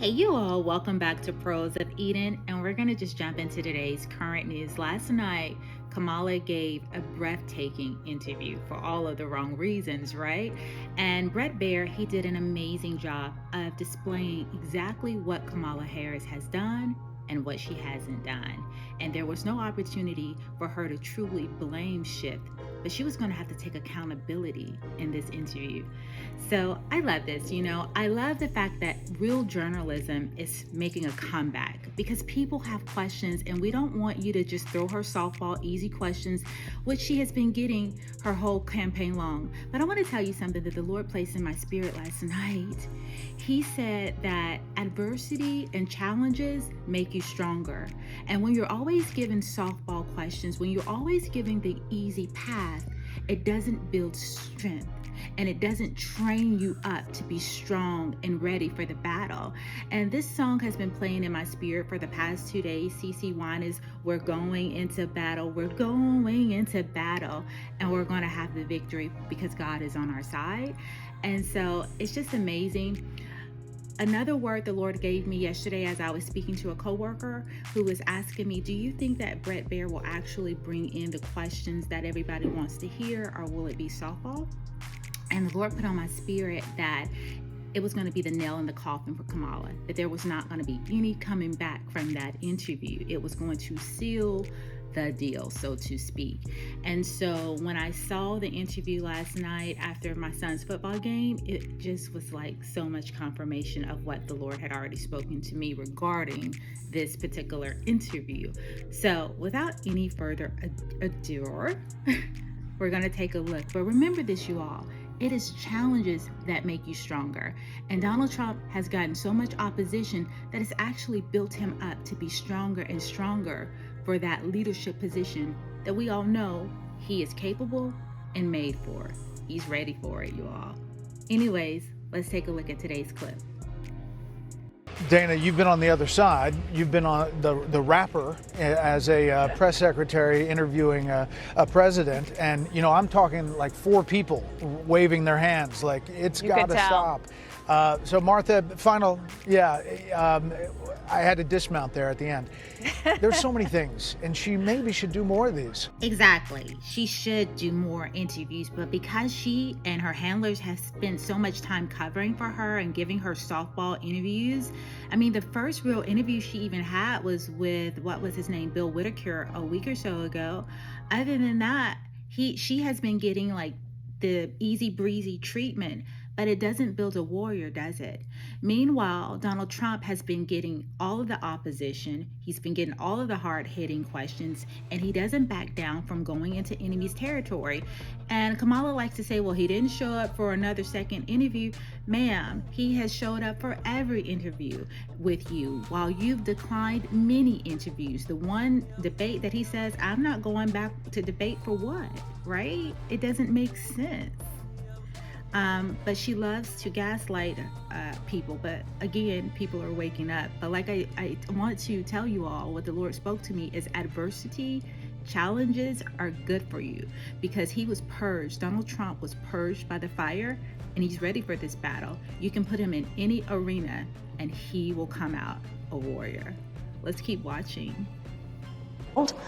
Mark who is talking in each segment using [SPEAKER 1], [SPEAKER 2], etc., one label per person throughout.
[SPEAKER 1] Hey you all, welcome back to Pros of Eden, and we're going to just jump into today's current news. Last night, Kamala gave a breathtaking interview for all of the wrong reasons, right? And Bret Baier, he did an amazing job of displaying exactly what Kamala Harris has done and what she hasn't done. And there was no opportunity for her to truly blame shift, but she was going to have to take accountability in this interview. So I love this, I love the fact that real journalism is making a comeback because people have questions and we don't want you to just throw her softball easy questions, which she has been getting her whole campaign long. But I want to tell you something that the Lord placed in my spirit last night. He said that adversity and challenges make you stronger. And when you're always given softball questions, when you're always giving the easy path, it doesn't build strength. And it doesn't train you up to be strong and ready for the battle. And this song has been playing in my spirit for the past 2 days. CeCe Winans, we're going into battle. We're going into battle. And we're going to have the victory because God is on our side. And so it's just amazing. Another word the Lord gave me yesterday as I was speaking to a coworker who was asking me, do you think that Bret Baier will actually bring in the questions that everybody wants to hear, or will it be softball? And the Lord put on my spirit that it was going to be the nail in the coffin for Kamala, that there was not going to be any coming back from that interview. It was going to seal the deal, so to speak. And so when I saw the interview last night after my son's football game, it just was like so much confirmation of what the Lord had already spoken to me regarding this particular interview. So without any further ado, we're going to take a look. But remember this, you all. It is challenges that make you stronger. And Donald Trump has gotten so much opposition that it's actually built him up to be stronger and stronger for that leadership position that we all know he is capable and made for. He's ready for it, you all. Anyways, let's take a look at today's clip.
[SPEAKER 2] Dana, you've been on the other side. You've been on the rapper as a press secretary interviewing a president. And, I'm talking like 4 people waving their hands like it's got to stop. So Martha, I had to dismount there at the end. There's so many things, and she maybe should do more of these.
[SPEAKER 1] Exactly. She should do more interviews, but because she and her handlers have spent so much time covering for her and giving her softball interviews, the first real interview she even had was with, what was his name, Bill Whitaker, a week or so ago. Other than that, she has been getting like the easy breezy treatment. But it doesn't build a warrior, does it? Meanwhile, Donald Trump has been getting all of the opposition. He's been getting all of the hard-hitting questions, and he doesn't back down from going into enemy's territory. And Kamala likes to say, well, he didn't show up for another second interview. Ma'am, he has showed up for every interview with you, while you've declined many interviews. The one debate that he says, I'm not going back to debate for what, right? It doesn't make sense. But she loves to gaslight people. But again, people are waking up. But like I want to tell you all, what the Lord spoke to me is adversity, challenges are good for you, because he was purged. Donald Trump was purged by the fire, and he's ready for this battle. You can put him in any arena, and he will come out a warrior. Let's keep watching.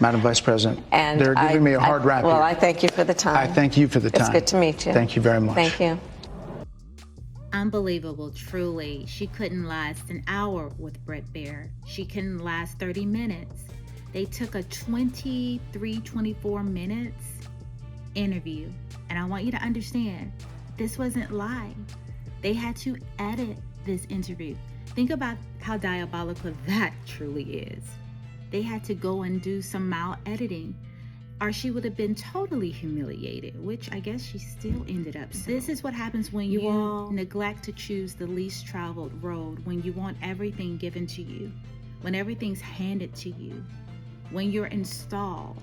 [SPEAKER 2] Madam Vice President,
[SPEAKER 3] and
[SPEAKER 2] they're giving me a hard rap
[SPEAKER 3] Well,
[SPEAKER 2] here.
[SPEAKER 3] I thank you for the time.
[SPEAKER 2] I thank you for the time.
[SPEAKER 3] It's good to meet you.
[SPEAKER 2] Thank you very much.
[SPEAKER 3] Thank you.
[SPEAKER 1] Unbelievable, truly. She couldn't last an hour with Bret Baier. She couldn't last 30 minutes. They took a 24 minutes interview. And I want you to understand, this wasn't live. They had to edit this interview. Think about how diabolical that truly is. They had to go and do some mild editing, or she would have been totally humiliated, which I guess she still ended up. So this is what happens when you all neglect to choose the least traveled road, when you want everything given to you, when everything's handed to you, when you're installed.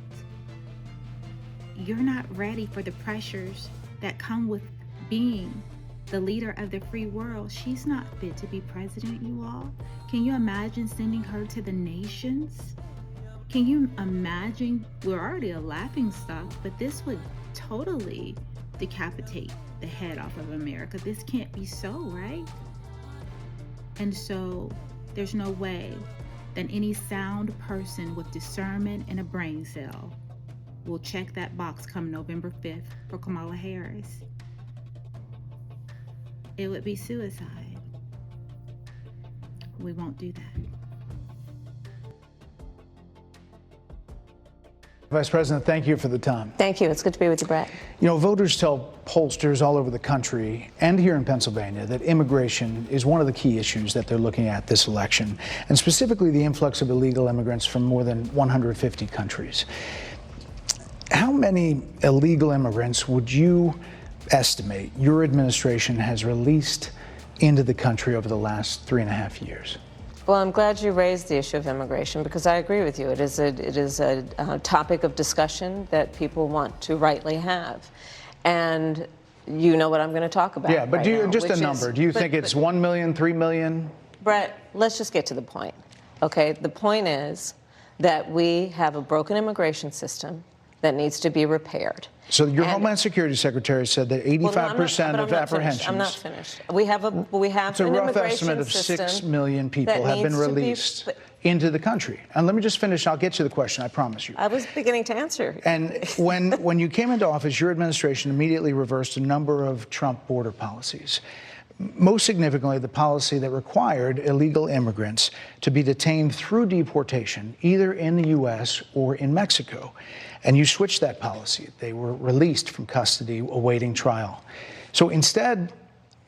[SPEAKER 1] You're not ready for the pressures that come with being the leader of the free world. She's not fit to be president, you all. Can you imagine sending her to the nations? Can you imagine? We're already a laughing stock, but this would totally decapitate the head off of America. This can't be so, right? And so there's no way that any sound person with discernment and a brain cell will check that box come November 5th for Kamala Harris. It would be suicide. We won't do that.
[SPEAKER 2] Vice President, thank you for the time.
[SPEAKER 3] Thank you. It's good to be with you, Bret.
[SPEAKER 2] You know, voters tell pollsters all over the country and here in Pennsylvania that immigration is one of the key issues that they're looking at this election, and specifically the influx of illegal immigrants from more than 150 countries. How many illegal immigrants would you estimate your administration has released into the country over the last 3.5 years?
[SPEAKER 3] Well, I'm glad you raised the issue of immigration because I agree with you. It is a topic of discussion that people want to rightly have. And you know what I'm going to talk about.
[SPEAKER 2] Yeah, but
[SPEAKER 3] right
[SPEAKER 2] do you,
[SPEAKER 3] now,
[SPEAKER 2] just a number. Do you think it's 1 million, 3 million?
[SPEAKER 3] Bret, let's just get to the point. Okay, the point is that we have a broken immigration system that needs to be repaired.
[SPEAKER 2] So your Homeland Security Secretary said that 85% of apprehensions.
[SPEAKER 3] I'm not finished. We have
[SPEAKER 2] it's a
[SPEAKER 3] an
[SPEAKER 2] rough
[SPEAKER 3] immigration
[SPEAKER 2] estimate of
[SPEAKER 3] system
[SPEAKER 2] 6 million people have been released into the country. And let me just finish. I'll get to the question, I promise you.
[SPEAKER 3] I was beginning to answer.
[SPEAKER 2] And when you came into office, your administration immediately reversed a number of Trump border policies. Most significantly, the policy that required illegal immigrants to be detained through deportation, either in the U.S. or in Mexico. And you switched that policy. They were released from custody awaiting trial. So instead,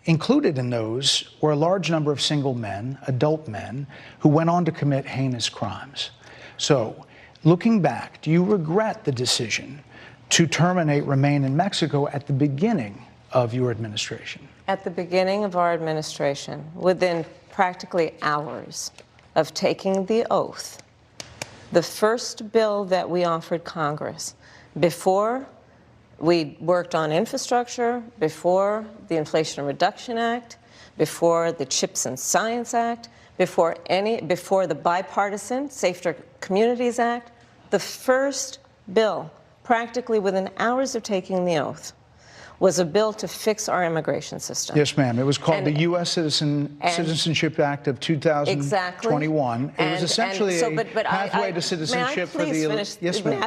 [SPEAKER 2] included in those were a large number of single men, adult men, who went on to commit heinous crimes. So looking back, do you regret the decision to terminate Remain in Mexico at the beginning of your administration?
[SPEAKER 3] At the beginning of our administration, within practically hours of taking the oath, the first bill that we offered Congress, before we worked on infrastructure, before the Inflation Reduction Act, before the CHIPS and Science Act, before the bipartisan Safer Communities Act, the first bill, practically within hours of taking the oath, was a bill to fix our immigration system.
[SPEAKER 2] Yes, ma'am. It was called the U.S. Citizenship Act of 2021.
[SPEAKER 3] Exactly.
[SPEAKER 2] It was essentially a pathway to citizenship for the... Yes, ma'am.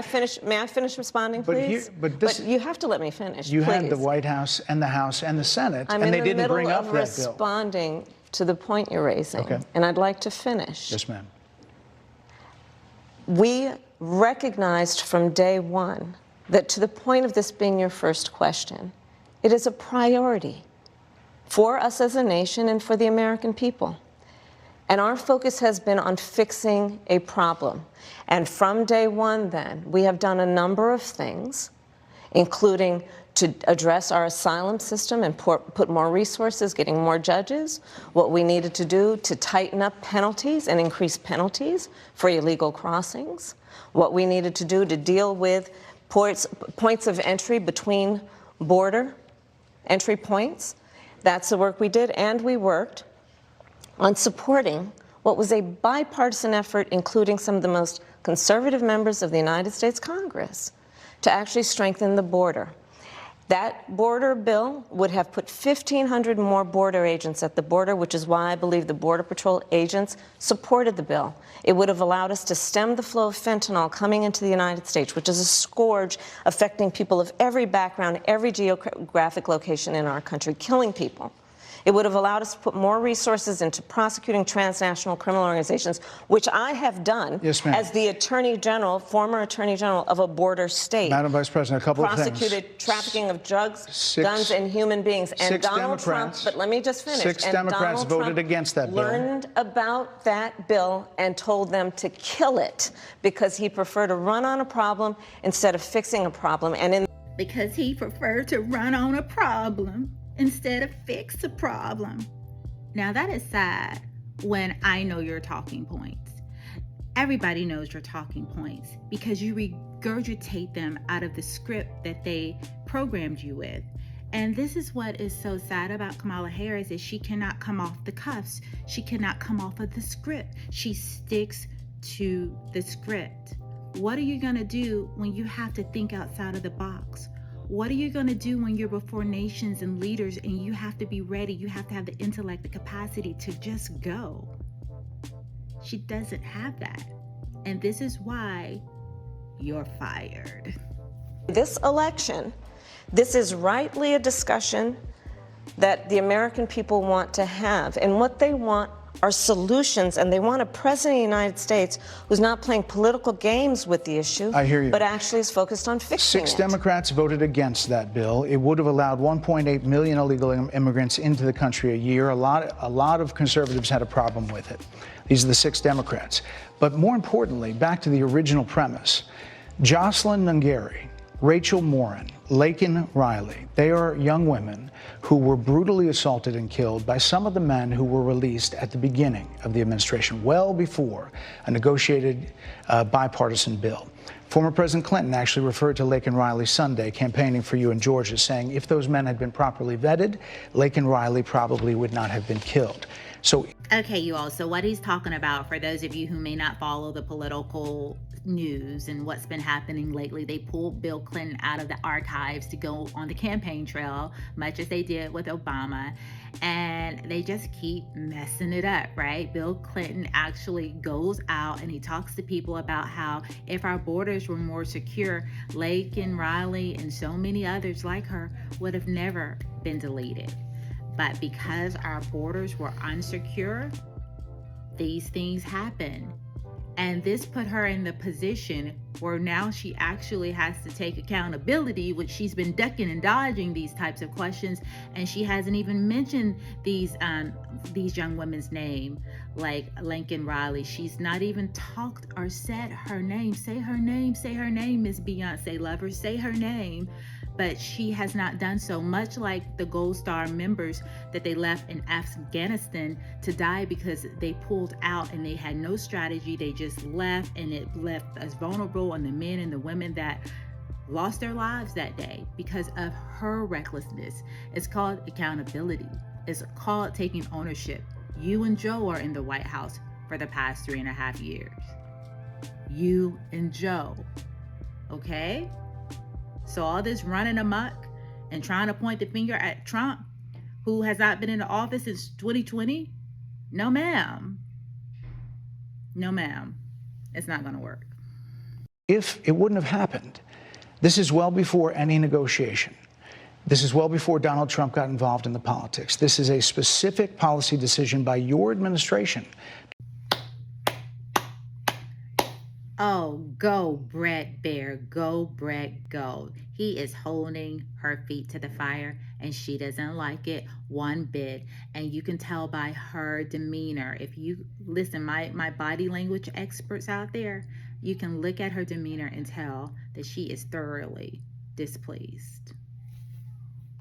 [SPEAKER 3] May I finish responding, please?
[SPEAKER 2] But
[SPEAKER 3] you have to let me finish,
[SPEAKER 2] You
[SPEAKER 3] please.
[SPEAKER 2] had the White House and the House and the Senate, and they didn't bring up that bill.
[SPEAKER 3] I'm in the middle of responding to the point you're raising, and I'd like to finish.
[SPEAKER 2] Yes, ma'am.
[SPEAKER 3] We recognized from day one that, to the point of this being your first question, it is a priority for us as a nation and for the American people. And our focus has been on fixing a problem. And from day one, then, we have done a number of things, including to address our asylum system and put more resources, getting more judges, what we needed to do to tighten up penalties and increase penalties for illegal crossings, what we needed to do to deal with points of entry between border entry points. That's the work we did, and we worked on supporting what was a bipartisan effort, including some of the most conservative members of the United States Congress, to actually strengthen the border. That border bill would have put 1,500 more border agents at the border, which is why I believe the Border Patrol agents supported the bill. It would have allowed us to stem the flow of fentanyl coming into the United States, which is a scourge affecting people of every background, every geographic location in our country, killing people. It would have allowed us to put more resources into prosecuting transnational criminal organizations, which I have done as the Attorney General, former Attorney General of a border state.
[SPEAKER 2] Madam Vice President, a couple of things.
[SPEAKER 3] Prosecuted trafficking of drugs, guns, and human beings. And Donald Trump, but let me just finish.
[SPEAKER 2] 6 Democrats voted against that bill.
[SPEAKER 3] Learned about that bill and told them to kill it because he preferred to run on a problem instead of fixing a problem.
[SPEAKER 1] Because he preferred to run on a problem instead of fix the problem. Now that is sad when I know your talking points. Everybody knows your talking points because you regurgitate them out of the script that they programmed you with. And this is what is so sad about Kamala Harris is she cannot come off the cuffs. She cannot come off of the script. She sticks to the script. What are you gonna do when you have to think outside of the box? What are you going to do when you're before nations and leaders and you have to be ready? You have to have the intellect, the capacity to just go. She doesn't have that. And this is why you're fired.
[SPEAKER 3] This election, this is rightly a discussion that the American people want to have. And what they want are solutions, and they want a president of the United States who's not playing political games with the issue,
[SPEAKER 2] I hear you,
[SPEAKER 3] but actually is focused on fixing it.
[SPEAKER 2] 6 Democrats voted against that bill. It would have allowed 1.8 million illegal immigrants into the country a year. A lot of conservatives had a problem with it. These are the 6 Democrats. But more importantly, back to the original premise, Jocelyn Nungary, Rachel Morin, Laken Riley, they are young women who were brutally assaulted and killed by some of the men who were released at the beginning of the administration, well before a negotiated bipartisan bill. Former President Clinton actually referred to Laken Riley Sunday campaigning for you in Georgia, saying if those men had been properly vetted, Laken Riley probably would not have been killed. So,
[SPEAKER 1] okay, you all, so what he's talking about, for those of you who may not follow the political news and what's been happening lately, they pulled Bill Clinton out of the archives to go on the campaign trail, much as they did with Obama, and they just keep messing it up, right? Bill Clinton actually goes out and he talks to people about how if our borders were more secure, Laken Riley and so many others like her would have never been deleted. But because our borders were unsecure, these things happen. And this put her in the position where now she actually has to take accountability, which she's been ducking and dodging these types of questions. And she hasn't even mentioned these young women's name, like Laken Riley. She's not even talked or said her name. Say her name, Miss Beyonce lover, say her name. But she has not done so, much like the Gold Star members that they left in Afghanistan to die because they pulled out and they had no strategy. They just left, and it left us vulnerable, and the men and the women that lost their lives that day because of her recklessness. It's called accountability. It's called taking ownership. You and Joe are in the White House for the past 3.5 years. You and Joe, okay? So all this running amok and trying to point the finger at Trump, who has not been in the office since 2020, no ma'am. No ma'am. It's not going to work.
[SPEAKER 2] if it wouldn't have happened, this is well before any negotiation. This is well before Donald Trump got involved in the politics. This is a specific policy decision by your administration.
[SPEAKER 1] Oh, go Bret Baier, go Bret, go. He is holding her feet to the fire, and she doesn't like it one bit. And you can tell by her demeanor. If you listen, my body language experts out there, you can look at her demeanor and tell that she is thoroughly displeased.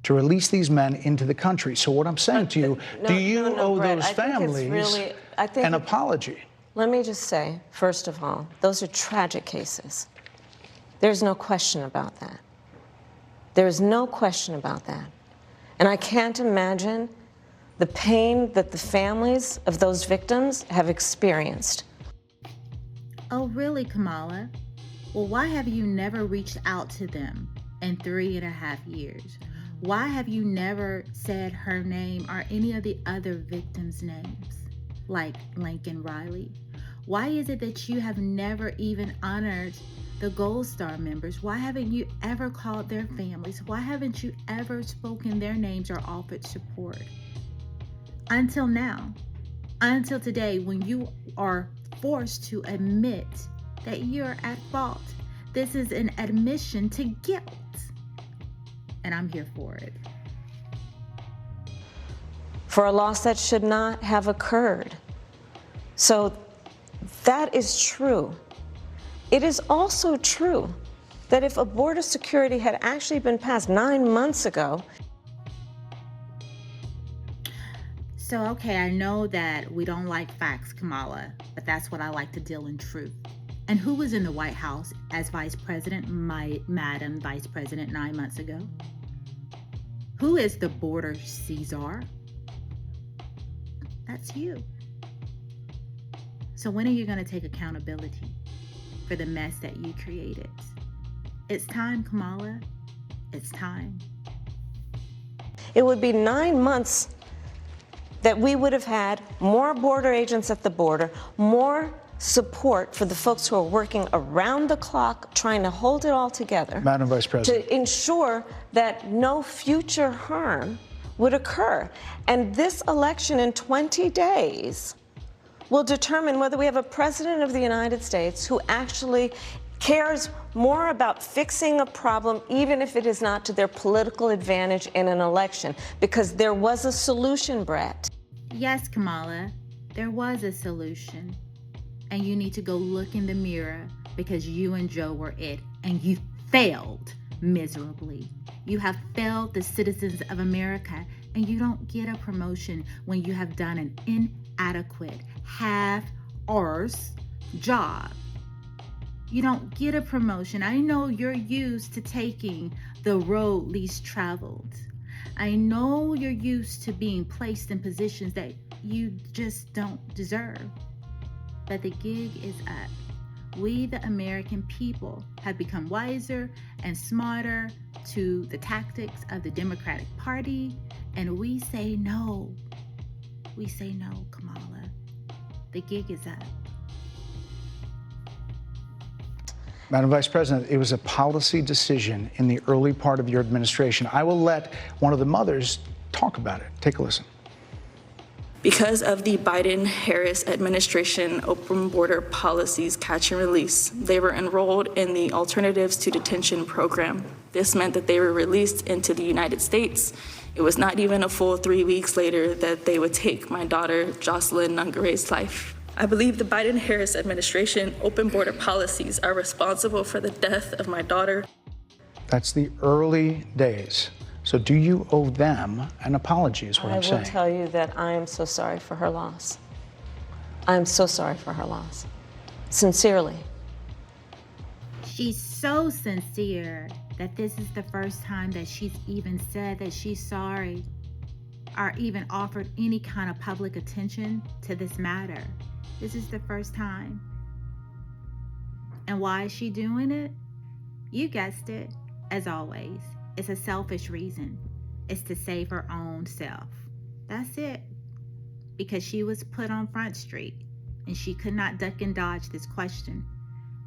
[SPEAKER 2] To release these men into the country. So what I'm saying to you, do you owe
[SPEAKER 3] Bret,
[SPEAKER 2] those families an apology?
[SPEAKER 3] Let me just say, first of all, those are tragic cases. There's no question about that. There is no question about that. And I can't imagine the pain that the families of those victims have experienced.
[SPEAKER 1] Oh, really, Kamala? Well, why have you never reached out to them in 3.5 years? Why have you never said her name or any of the other victims' names, like Laken Riley? Why is it that you have never even honored the Gold Star members? Why haven't you ever called their families? Why haven't you ever spoken their names or offered support? Until now, until today, when you are forced to admit that you're at fault. This is an admission to guilt. And I'm here for it.
[SPEAKER 3] For a loss that should not have occurred. So that is true. It is also true that if a border security had actually been passed 9 months ago.
[SPEAKER 1] So, okay, I know that we don't like facts, Kamala, but that's what I like to deal in truth. And who was in the White House as Vice President, Madam Vice President, 9 months ago? Who is the border Caesar? That's you. So when are you going to take accountability for the mess that you created? It's time, Kamala. It's time.
[SPEAKER 3] It would be 9 months that we would have had more border agents at the border, more support for the folks who are working around the clock trying to hold it all together.
[SPEAKER 2] Madam Vice President.
[SPEAKER 3] To ensure that no future harm would occur. And this election in 20 days will determine whether we have a president of the United States who actually cares more about fixing a problem, even if it is not to their political advantage in an election, because there was a solution, Bret.
[SPEAKER 1] Yes, Kamala, there was a solution. And you need to go look in the mirror, because you and Joe were it, and you failed miserably. You have failed the citizens of America, and you don't get a promotion when you have done an inadequate, half-arse job. You don't get a promotion. I know you're used to taking the road least traveled. I know you're used to being placed in positions that you just don't deserve. But the gig is up. We, the American people, have become wiser and smarter to the tactics of the Democratic Party, and we say no. We say no, Kamala. The gig is up.
[SPEAKER 2] Madam Vice President, it was a policy decision in the early part of your administration. I will let one of the mothers talk about it. Take a listen.
[SPEAKER 4] Because of the Biden-Harris administration open border policies catch and release, they were enrolled in the Alternatives to Detention program. This meant that they were released into the United States. It was not even a full 3 weeks later that they would take my daughter, 𝔼𝕋𝔼𝕋𝔼's life. I believe the Biden-Harris administration open border policies are responsible for the death of my daughter.
[SPEAKER 2] That's the early days. So do you owe them an apology is what I'm saying.
[SPEAKER 3] I will tell you that I am so sorry for her loss. I am so sorry for her loss. Sincerely.
[SPEAKER 1] She's so sincere that this is the first time that she's even said that she's sorry or even offered any kind of public attention to this matter. This is the first time. And why is she doing it? You guessed it, as always. It's a selfish reason. It's to save her own self. That's it. Because she was put on Front Street and she could not duck and dodge this question.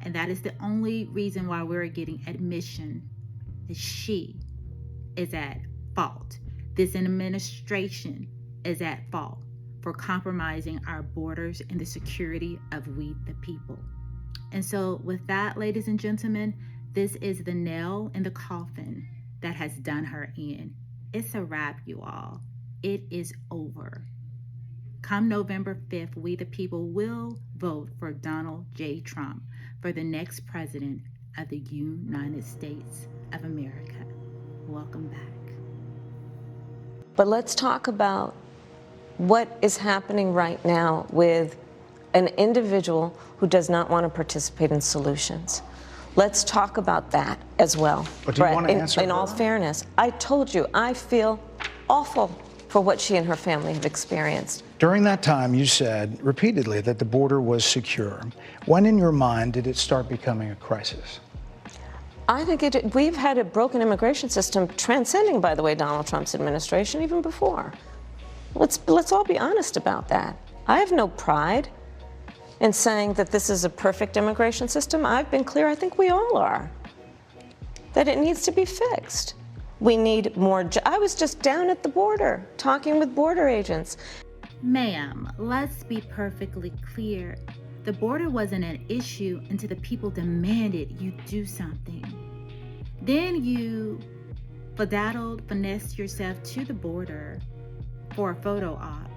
[SPEAKER 1] And that is the only reason why we're getting admission that she is at fault. This administration is at fault for compromising our borders and the security of we the people. And so with that, ladies and gentlemen, this is the nail in the coffin that has done her in. It's a wrap, you all. It is over. Come November 5th, we the people will vote for Donald J. Trump for the next president of the United States of America. Welcome back.
[SPEAKER 3] But let's talk about what is happening right now with an individual who does not want to participate in solutions. Let's talk about that as well.
[SPEAKER 2] But do you want to answer
[SPEAKER 3] in all fairness, I told you, I feel awful for what she and her family have experienced.
[SPEAKER 2] During that time, you said repeatedly that the border was secure. When in your mind did it start becoming a crisis?
[SPEAKER 3] I think we've had a broken immigration system transcending, by the way, Donald Trump's administration even before. Let's all be honest about that. I have no pride in saying that this is a perfect immigration system. I've been clear, I think we all are, that it needs to be fixed. We need more. I was just down at the border talking with border agents.
[SPEAKER 1] Ma'am, let's be perfectly clear. The border wasn't an issue until the people demanded you do something. Then you finessed yourself to the border for a photo op,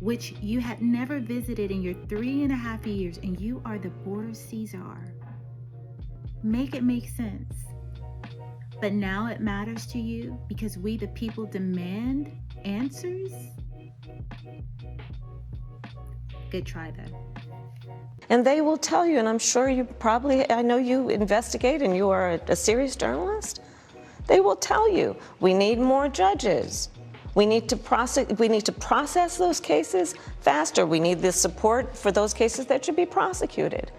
[SPEAKER 1] which you had never visited in your 3.5 years, and you are the border Caesar. Make it make sense. But now it matters to you because we the people demand answers? Good try though.
[SPEAKER 3] And they will tell you, and I'm sure you probably, I know you investigate and you are a serious journalist. They will tell you, we need more judges. We need to process those cases faster. We need the support for those cases that should be prosecuted.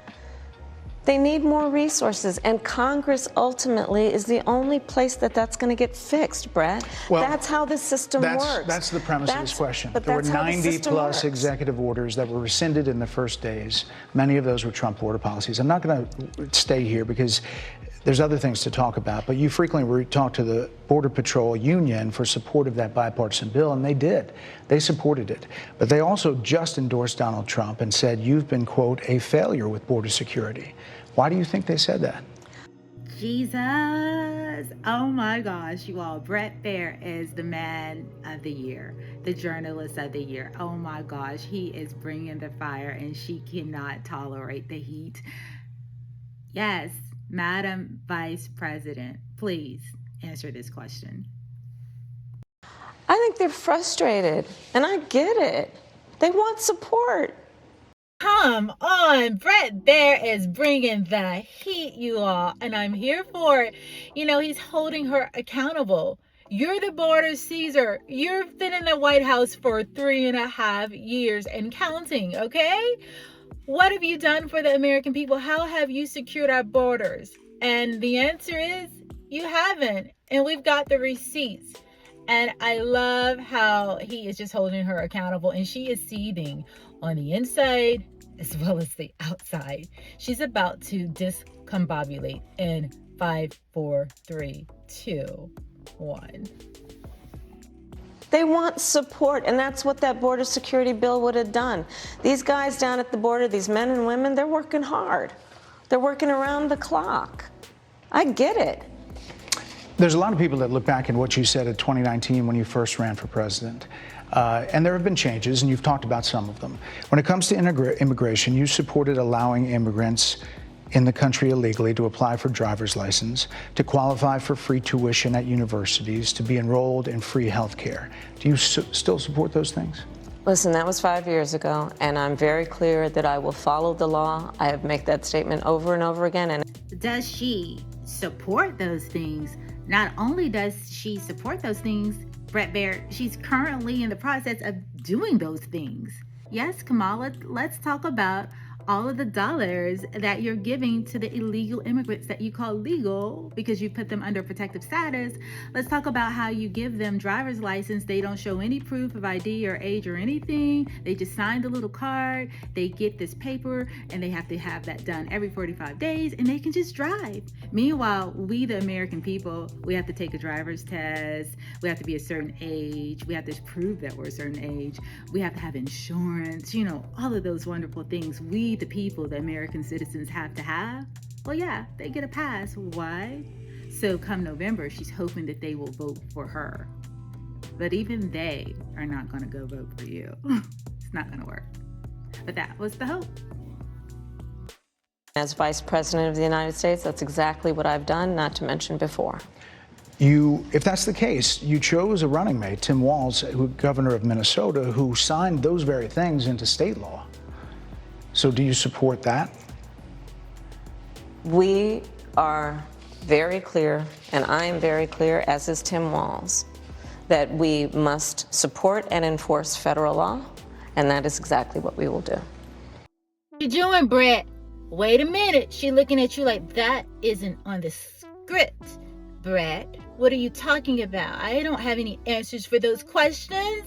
[SPEAKER 3] They need more resources, and Congress ultimately is the only place that that's going to get fixed, Bret.
[SPEAKER 2] Well,
[SPEAKER 3] that's how this system works.
[SPEAKER 2] That's the premise of this question.
[SPEAKER 3] But
[SPEAKER 2] there were
[SPEAKER 3] that's how the
[SPEAKER 2] 90
[SPEAKER 3] system
[SPEAKER 2] plus
[SPEAKER 3] works.
[SPEAKER 2] executive orders that were rescinded in the first days. Many of those were Trump border policies. I'm not going to stay here because there's other things to talk about, but you frequently talk to the Border Patrol Union for support of that bipartisan bill, and they did. They supported it. But they also just endorsed Donald Trump and said, you've been, quote, a failure with border security. Why do you think they said that?
[SPEAKER 1] Jesus. Oh my gosh, you all. Bret Baier is the man of the year, the journalist of the year. Oh my gosh, he is bringing the fire and she cannot tolerate the heat. Yes, Madam Vice President, please answer this question.
[SPEAKER 3] I think they're frustrated, and I get it. They want support.
[SPEAKER 1] Come on, Bret Baier is bringing the heat, you all, and I'm here for it. You know, he's holding her accountable. You're the border Caesar. You've been in the White House for 3.5 years and counting, okay? What have you done for the American people? How have you secured our borders? And the answer is you haven't, and we've got the receipts. And I love how he is just holding her accountable, and she is seething on the inside as well as the outside. She's about to discombobulate in 5, 4, 3, 2, 1.
[SPEAKER 3] They want support, and that's what that border security bill would have done. These guys down at the border, these men and women, they're working hard. They're working around the clock. I get it.
[SPEAKER 2] There's a lot of people that look back at what you said in 2019 when you first ran for president. And there have been changes, and you've talked about some of them. When it comes to immigration, you supported allowing immigrants in the country illegally to apply for driver's license, to qualify for free tuition at universities, to be enrolled in free health care. Do you still support those things?
[SPEAKER 3] Listen, that was 5 years ago, and I'm very clear that I will follow the law. I have made that statement over and over again. And
[SPEAKER 1] does she support those things? Not only does she support those things, Bret Baier, she's currently in the process of doing those things. Yes, Kamala, let's talk about all of the dollars that you're giving to the illegal immigrants that you call legal because you put them under protective status. Let's talk about how you give them driver's license. They don't show any proof of ID or age or anything. They just signed a little card. They get this paper and they have to have that done every 45 days and they can just drive. Meanwhile, we, the American people, we have to take a driver's test. We have to be a certain age. We have to prove that we're a certain age. We have to have insurance, you know, all of those wonderful things we, the people, the American citizens have to have. Well, yeah, they get a pass. Why? So come November, she's hoping that they will vote for her. But even they are not going to go vote for you. It's not going to work. But that was the hope.
[SPEAKER 3] as Vice President of the United States, that's exactly what I've done, not to mention before.
[SPEAKER 2] If that's the case, you chose a running mate, Tim Walz, governor of Minnesota, who signed those very things into state law. So do you support that?
[SPEAKER 3] We are very clear, and I am very clear, as is Tim Walz, that we must support and enforce federal law, and that is exactly what we will do.
[SPEAKER 1] What you doing, Bret? Wait a minute. She looking at you like that isn't on the script. Bret, what are you talking about? I don't have any answers for those questions.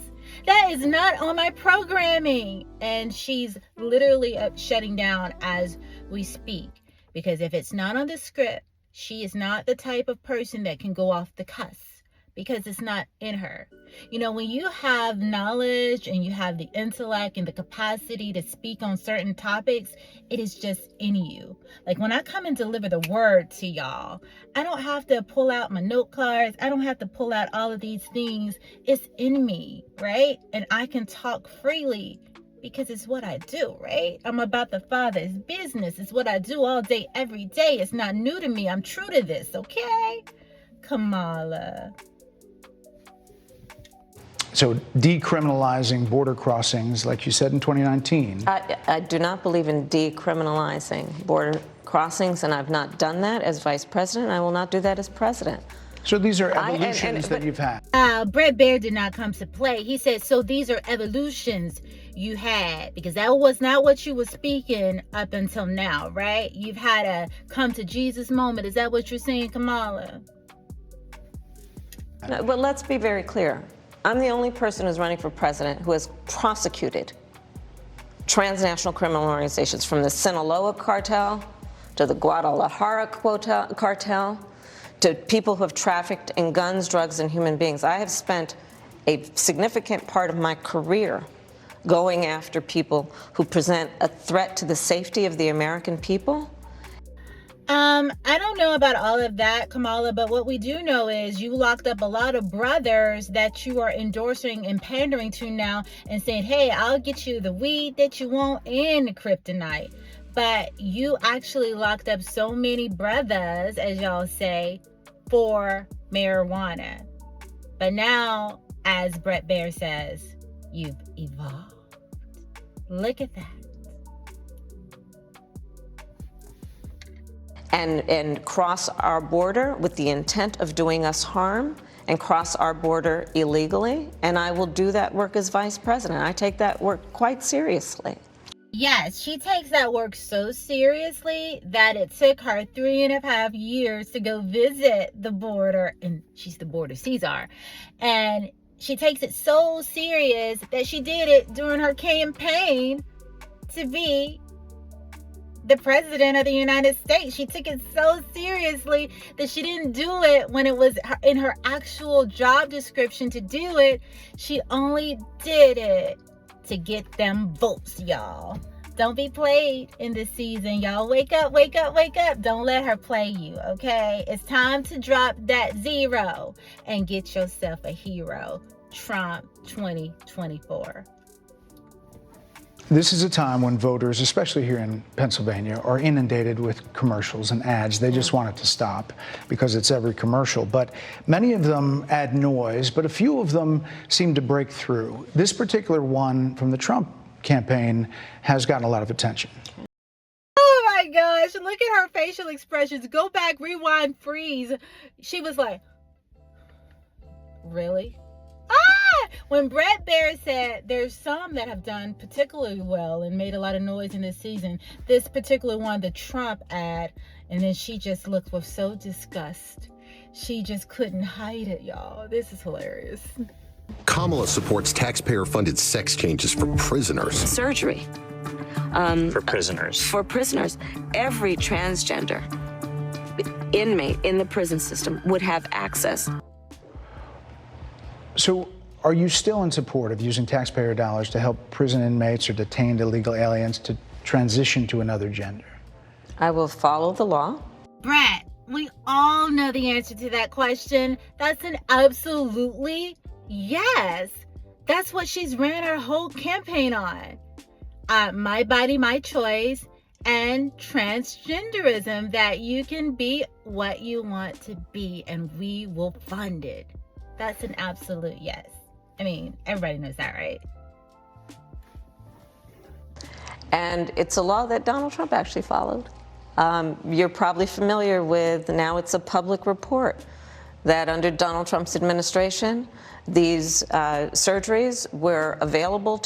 [SPEAKER 1] That is not on my programming. And she's literally shutting down as we speak. Because if it's not on the script, she is not the type of person that can go off the cuff. Because it's not in her. You know, when you have knowledge and you have the intellect and the capacity to speak on certain topics, it is just in you. Like when I come and deliver the word to y'all, I don't have to pull out my note cards. I don't have to pull out all of these things. It's in me, right? And I can talk freely because it's what I do, right? I'm about the Father's business. It's what I do all day, every day. It's not new to me. I'm true to this, okay? Kamala.
[SPEAKER 2] So decriminalizing border crossings, like you said in 2019.
[SPEAKER 3] I do not believe in decriminalizing border crossings, and I've not done that as vice president. I will not do that as president.
[SPEAKER 2] So these are evolutions that you've had.
[SPEAKER 1] Bret Baier did not come to play. He said, so these are evolutions you had, because that was not what you were speaking up until now, right? You've had a come to Jesus moment. Is that what you're saying, Kamala?
[SPEAKER 3] No, but let's be very clear. I'm the only person who's running for president who has prosecuted transnational criminal organizations, from the Sinaloa cartel to the Guadalajara cartel, to people who have trafficked in guns, drugs, and human beings. I have spent a significant part of my career going after people who present a threat to the safety of the American people.
[SPEAKER 1] I don't know about all of that, Kamala, but what we do know is you locked up a lot of brothers that you are endorsing and pandering to now and saying, hey, I'll get you the weed that you want and the kryptonite. But you actually locked up so many brothers, as y'all say, for marijuana. But now, as Bret Baier says, you've evolved. Look at that.
[SPEAKER 3] And cross our border with the intent of doing us harm, and cross our border illegally. And I will do that work as vice president. I take that work quite seriously.
[SPEAKER 1] Yes, she takes that work so seriously that it took her 3.5 years to go visit the border, and she's the border Caesar. And she takes it so serious that she did it during her campaign to be the president of the United States. She took it so seriously that she didn't do it when it was in her actual job description to do it. She only did it to get them votes, y'all. Don't be played in this season, y'all. Wake up, wake up, wake up. Don't let her play you, okay? It's time to drop that zero and get yourself a hero. Trump 2024.
[SPEAKER 2] This is a time when voters, especially here in Pennsylvania, are inundated with commercials and ads. They just want it to stop because it's every commercial. But many of them add noise, but a few of them seem to break through. This particular one from the Trump campaign has gotten a lot of attention.
[SPEAKER 1] Oh my gosh, look at her facial expressions. Go back, rewind, freeze. She was like, really? When Bret Baier said there's some that have done particularly well and made a lot of noise in this season, this particular one, the Trump ad, and then she just looked with so disgust. She just couldn't hide it, y'all. This is hilarious.
[SPEAKER 5] Kamala supports taxpayer-funded sex changes for prisoners.
[SPEAKER 3] Surgery.
[SPEAKER 6] For prisoners.
[SPEAKER 3] For prisoners. Every transgender inmate in the prison system would have access.
[SPEAKER 2] So are you still in support of using taxpayer dollars to help prison inmates or detained illegal aliens to transition to another gender?
[SPEAKER 3] I will follow the law.
[SPEAKER 1] Bret, we all know the answer to that question. That's an absolutely yes. That's what she's ran her whole campaign on. My body, my choice, and transgenderism, that you can be what you want to be and we will fund it. That's an absolute yes. I mean, everybody knows that, right?
[SPEAKER 3] And it's a law that Donald Trump actually followed. You're probably familiar with, now it's a public report, that under Donald Trump's administration, these surgeries were available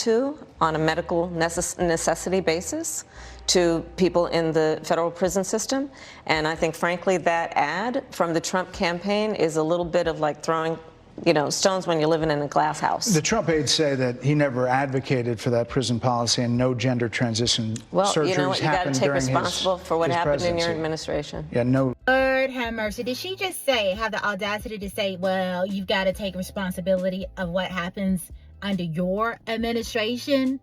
[SPEAKER 3] on a medical necessity basis to people in the federal prison system. And I think, frankly, that ad from the Trump campaign is a little bit of like throwing stones when you're living in a glass house.
[SPEAKER 2] The Trump aides say that he never advocated for that prison policy and no gender transition surgeries
[SPEAKER 3] you know what? You got to take
[SPEAKER 2] during
[SPEAKER 3] responsible for what happened
[SPEAKER 2] presidency.
[SPEAKER 3] in your administration.
[SPEAKER 2] Yeah, no.
[SPEAKER 1] Lord have mercy. Did she just have the audacity to say, well, you've got to take responsibility of what happens under your administration?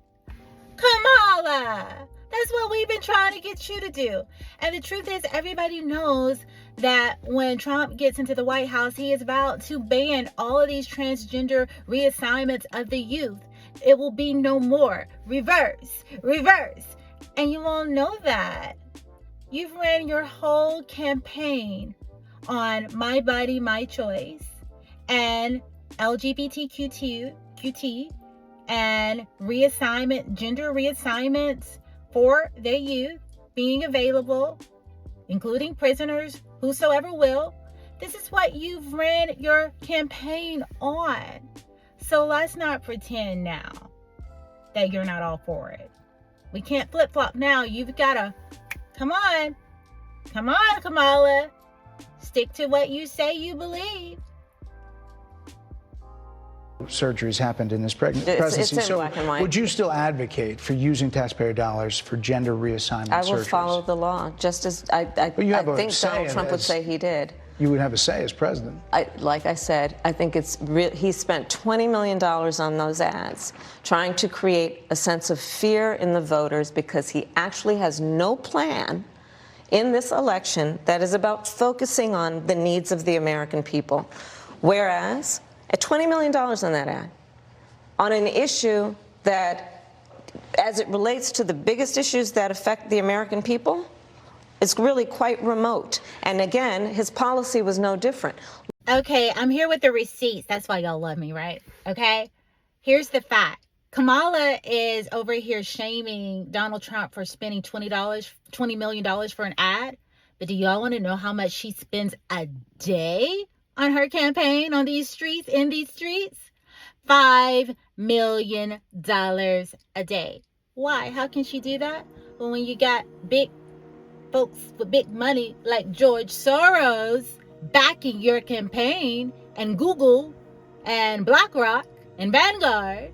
[SPEAKER 1] Kamala! That's what we've been trying to get you to do. And the truth is, everybody knows that when Trump gets into the White House, he is about to ban all of these transgender reassignments of the youth. It will be no more. Reverse, reverse. And you all know that. You've ran your whole campaign on my body, my choice, and LGBTQT, and reassignment, gender reassignments for their youth being available, including prisoners, whosoever will. This is what you've ran your campaign on. So let's not pretend now that you're not all for it. We can't flip-flop now. You've got to, come on, Kamala. Stick to what you say you believe.
[SPEAKER 2] Surgeries happened in this presidency.
[SPEAKER 3] It's in black and white.
[SPEAKER 2] Would you still advocate for using taxpayer dollars for gender reassessment surgeries?
[SPEAKER 3] I will follow the law, just as I think Donald Trump would say he did.
[SPEAKER 2] You would have a say as president.
[SPEAKER 3] Like I said, I think he spent $20 million on those ads, trying to create a sense of fear in the voters because he actually has no plan in this election that is about focusing on the needs of the American people. Whereas, at $20 million on that ad, on an issue that, as it relates to the biggest issues that affect the American people, it's really quite remote. And again, his policy was no different.
[SPEAKER 1] Okay, I'm here with the receipts. That's why y'all love me, right? Okay, here's the fact. Kamala is over here shaming Donald Trump for spending $20 million for an ad. But do y'all want to know how much she spends a day on her campaign on these streets, in these streets? $5 million a day. Why? How can she do that? Well, when you got big folks with big money like George Soros backing your campaign, and Google and BlackRock and Vanguard,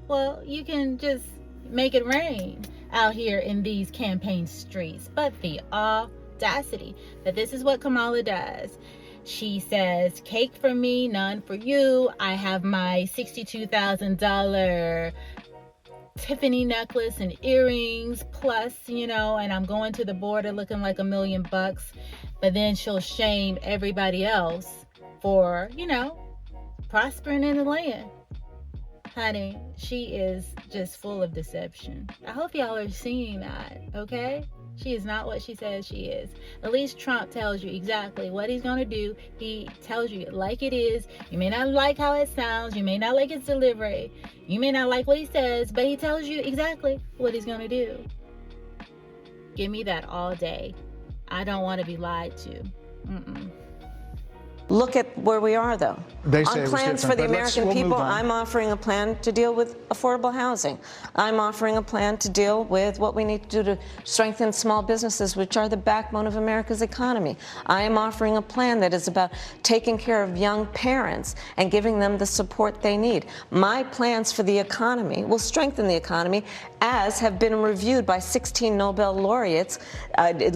[SPEAKER 1] well, you can just make it rain out here in these campaign streets. But the audacity that this is what Kamala does. She says, cake for me, none for you. I have my $62,000 Tiffany necklace and earrings plus, and I'm going to the border looking like $1 million. But then she'll shame everybody else for, prospering in the land. Honey, she is just full of deception. I hope y'all are seeing that, okay? She is not what she says she is. At least Trump tells you exactly what he's going to do. He tells you like it is. You may not like how it sounds. You may not like his delivery. You may not like what he says, but he tells you exactly what he's going to do. Give me that all day. I don't want to be lied to.
[SPEAKER 3] Look at where we are, though.
[SPEAKER 2] They say
[SPEAKER 3] on plans for the American people, I'm offering a plan to deal with affordable housing. I'm offering a plan to deal with what we need to do to strengthen small businesses, which are the backbone of America's economy. I am offering a plan that is about taking care of young parents and giving them the support they need. My plans for the economy will strengthen the economy, as have been reviewed by 16 Nobel laureates,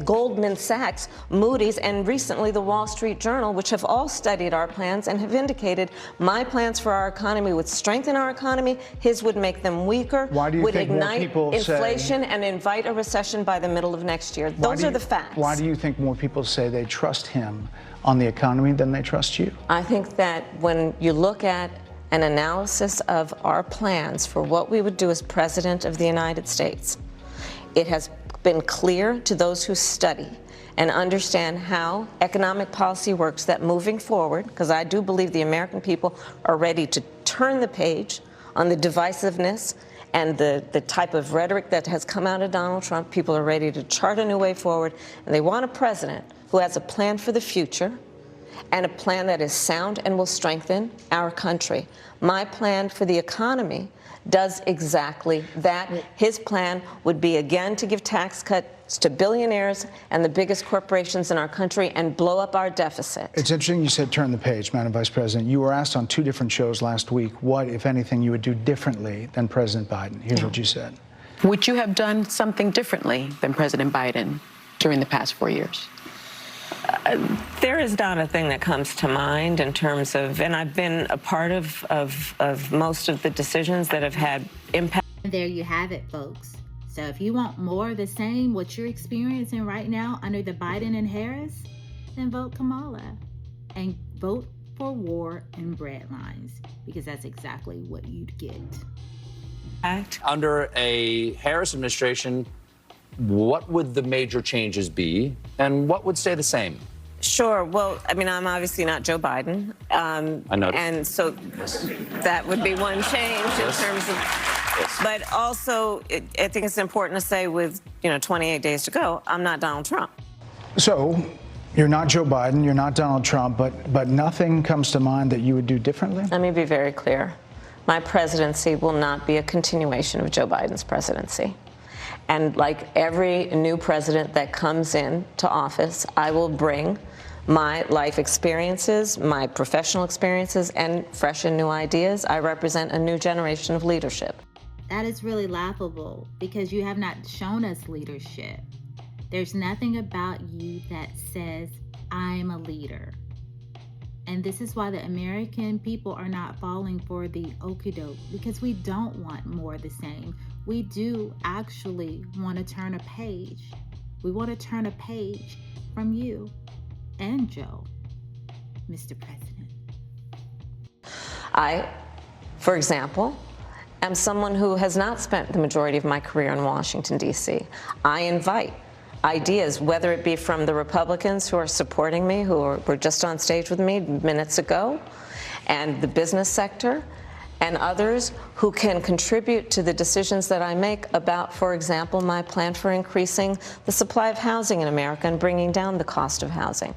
[SPEAKER 3] Goldman Sachs, Moody's, and recently the Wall Street Journal, which have all studied our plans and have indicated my plans for our economy would strengthen our economy, his would make them weaker, would ignite inflation and invite a recession by the middle of next year. Those are the facts.
[SPEAKER 2] Why do you think more people say they trust him on the economy than they trust you?
[SPEAKER 3] I think that when you look at an analysis of our plans for what we would do as President of the United States, it has been clear to those who study and understand how economic policy works that moving forward, because I do believe the American people are ready to turn the page on the divisiveness and the type of rhetoric that has come out of Donald Trump. People are ready to chart a new way forward, and they want a president who has a plan for the future and a plan that is sound and will strengthen our country. My plan for the economy does exactly that. His plan would be, again, to give tax cuts to billionaires and the biggest corporations in our country and blow up our deficit.
[SPEAKER 2] It's interesting you said turn the page, Madam Vice President. You were asked on 2 different shows last week what, if anything, you would do differently than President Biden. Here's what you said.
[SPEAKER 7] Would you have done something differently than President Biden during the past 4 years?
[SPEAKER 8] There is not a thing that comes to mind in terms of, and I've been a part of most of the decisions that have had impact.
[SPEAKER 1] There you have it, folks. So if you want more of the same, what you're experiencing right now under the Biden and Harris, then vote Kamala and vote for war and bread lines, because that's exactly what you'd get.
[SPEAKER 9] Under a Harris administration, what would the major changes be, and what would stay the same?
[SPEAKER 8] Sure. Well, I mean, I'm obviously not Joe Biden.
[SPEAKER 9] I know.
[SPEAKER 8] And so that would be one change in terms of... Yes. But also, I think it's important to say with, 28 days to go, I'm not Donald Trump.
[SPEAKER 2] So You're not Joe Biden, you're not Donald Trump, but nothing comes to mind that you would do differently?
[SPEAKER 3] Let me be very clear. My presidency will not be a continuation of Joe Biden's presidency. And like every new president that comes into office, I will bring my life experiences, my professional experiences, and fresh and new ideas. I represent a new generation of leadership.
[SPEAKER 1] That is really laughable because you have not shown us leadership. There's nothing about you that says, I'm a leader. And this is why the American people are not falling for the okie-doke, because we don't want more of the same. We do actually want to turn a page. We want to turn a page from you and Joe, Mr. President.
[SPEAKER 3] I, for example, am someone who has not spent the majority of my career in Washington, D.C. I invite ideas, whether it be from the Republicans who are supporting me, who were just on stage with me minutes ago, and the business sector, and others who can contribute to the decisions that I make about, for example, my plan for increasing the supply of housing in America and bringing down the cost of housing,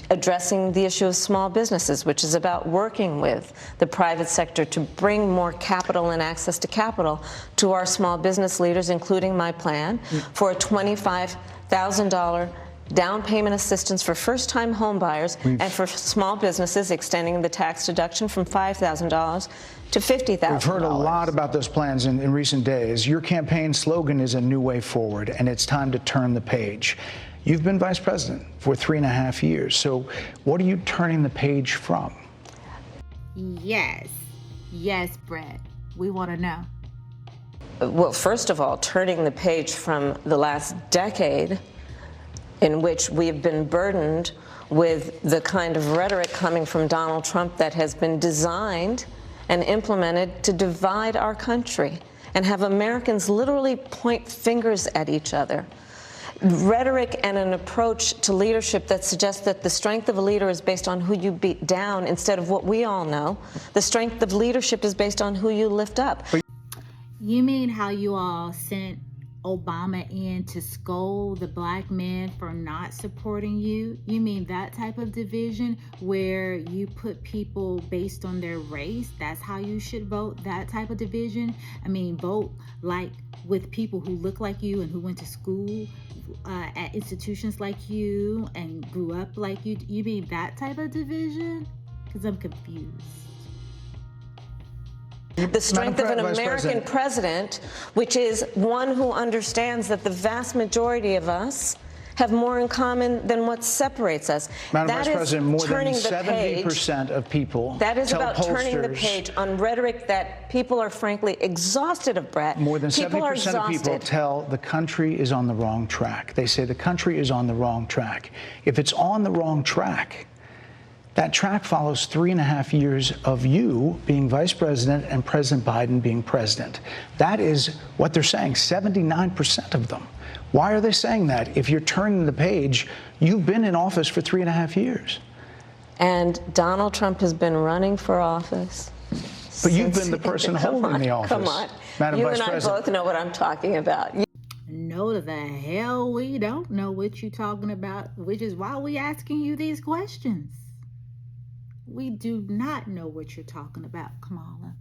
[SPEAKER 3] addressing the issue of small businesses, which is about working with the private sector to bring more capital and access to capital to our small business leaders, including my plan for a $25,000 down payment assistance for first-time home buyers and for small businesses, extending the tax deduction from $5,000 to $50,000.
[SPEAKER 2] We've heard a lot about those plans in recent days. Your campaign slogan is a new way forward, and it's time to turn the page. You've been vice president for 3.5 years, so what are you turning the page from?
[SPEAKER 1] Yes, Bret, we want to know.
[SPEAKER 3] Well, first of all, turning the page from the last decade in which we've been burdened with the kind of rhetoric coming from Donald Trump that has been designed and implemented to divide our country and have Americans literally point fingers at each other. Rhetoric and an approach to leadership that suggests that the strength of a leader is based on who you beat down instead of what we all know. The strength of leadership is based on who you lift up.
[SPEAKER 1] You mean how you all sent Obama in to scold the black men for not supporting you? You mean that type of division where you put people based on their race? That's how you should vote? That type of division? I mean, vote like with people who look like you and who went to school at institutions like you and grew up like you. You mean that type of division? Because I'm confused.
[SPEAKER 3] The strength of an American president, which is one who understands that the vast majority of us have more in common than what separates us.
[SPEAKER 2] Madam Vice President, more than 70% of people
[SPEAKER 3] that is
[SPEAKER 2] tell
[SPEAKER 3] about turning the page on rhetoric that people are frankly exhausted of, Bret.
[SPEAKER 2] More than 70% of people tell the country is on the wrong track. They say the country is on the wrong track. If it's on the wrong track, that track follows 3.5 years of you being vice president and President Biden being president. That is what they're saying, 79% of them. Why are they saying that? If you're turning the page, you've been in office for 3.5 years.
[SPEAKER 3] And Donald Trump has been running for office.
[SPEAKER 2] But you've been the person holding the office.
[SPEAKER 3] Come on.
[SPEAKER 2] Madam
[SPEAKER 3] You
[SPEAKER 2] Vice
[SPEAKER 3] and I
[SPEAKER 2] President.
[SPEAKER 3] both know what I'm talking about.
[SPEAKER 1] No, the hell we don't know what you're talking about, which is why we asking you these questions. We do not know what you're talking about, Kamala.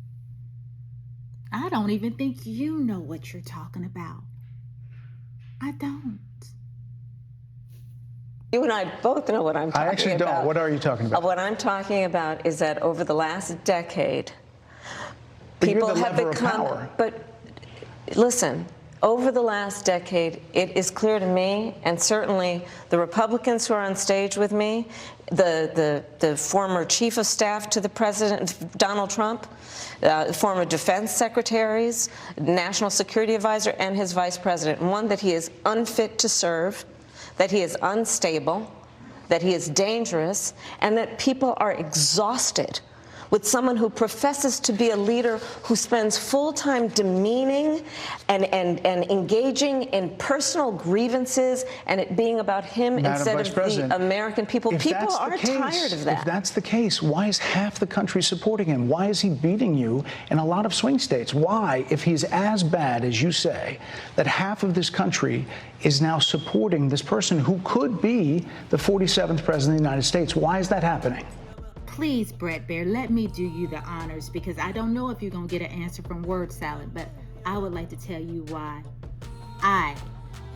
[SPEAKER 1] I don't even think you know what you're talking about. I don't.
[SPEAKER 3] You and I both know what I'm talking about.
[SPEAKER 2] I actually don't. What are you talking about?
[SPEAKER 3] What I'm talking about is that over the last decade, people have become. But listen, over the last decade, it is clear to me, and certainly the Republicans who are on stage with me, the former chief of staff to the president, Donald Trump, former defense secretaries, national security advisor, and his vice president, one, that he is unfit to serve, that he is unstable, that he is dangerous, and that people are exhausted with someone who professes to be a leader who spends full time demeaning and engaging in personal grievances and it being about him instead of the American people. People are tired of that.
[SPEAKER 10] If that's the case, why is half the country supporting him? Why is he beating you in a lot of swing states? Why, if he's as bad as you say, that half of this country is now supporting this person who could be the 47th president of the United States? Why is that happening?
[SPEAKER 1] Please, Bret Baier, let me do you the honors, because I don't know if you're going to get an answer from word salad, but I would like to tell you why I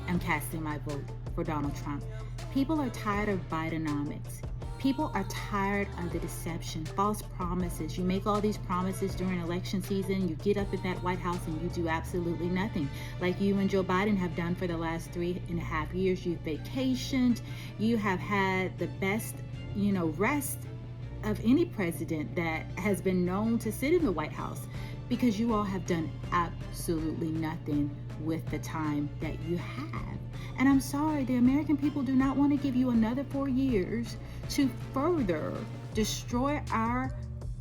[SPEAKER 1] am casting my vote for Donald Trump. People are tired of Bidenomics. People are tired of the deception, false promises. You make all these promises during election season. You get up in that White House and you do absolutely nothing, like you and Joe Biden have done for the last 3.5 years. You've vacationed. You have had the best, rest of any president that has been known to sit in the White House, because you all have done absolutely nothing with the time that you have. And I'm sorry, the American people do not want to give you another 4 years to further destroy our